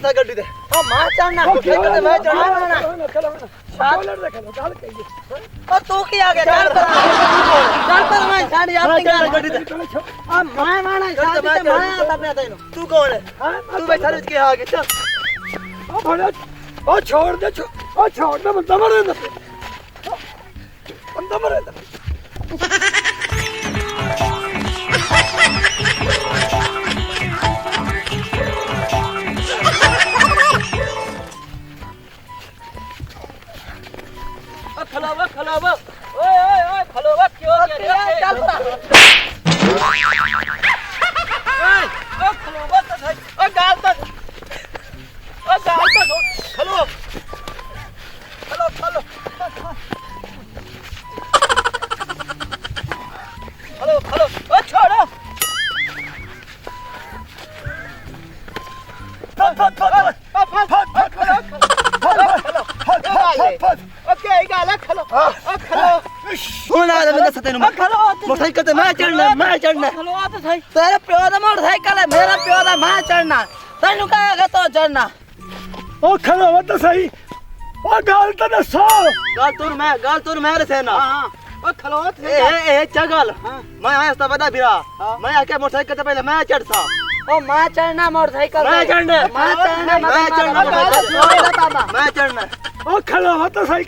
सा गड्डी दे ओ मां चढ़ना साइकिल ते मैं चढ़ना शाद लड़ दे गल कहिए ओ तू की आ गया चल पर मैं छाड़ यार गड्डी दे ओ मैं माना शाद ते मैं आता पे तेनु तू कौन है तू बैठा रुक के आ गया चल ओ भोला ओ छोड़ दे बंदा मरे बंदा मरे खलोवा ओए खलोवा क्यों चल ओ खलोवा तो सही ओ गाल तो खलो ओ छोड़ो मोटरसाइकिल ते मैं चढ़ना तेरे प्यो दा मोटरसाइकिल है मेरा प्यो दा मैं चढ़ना तेनू कहेगा तो चढ़ना ओ खलो तो सही ओ गाल तो दसो गाल तुर मैं रसेना ओ खलो ए चगल मैं आया ता बड़ा बिरा मैं आके मोटरसाइकिल ते पहले मैं चढ़सा ओ मैं चढ़ना मोटरसाइकिल मैं चढ़ना ओ खलो तो सही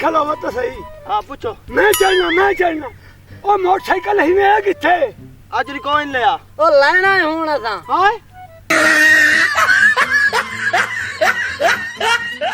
हां पूछो मैं चढ़ना ओ मोटरसाइकिल ही में किथे आज रिकॉइन लिया ओ लेना है हुन असा हां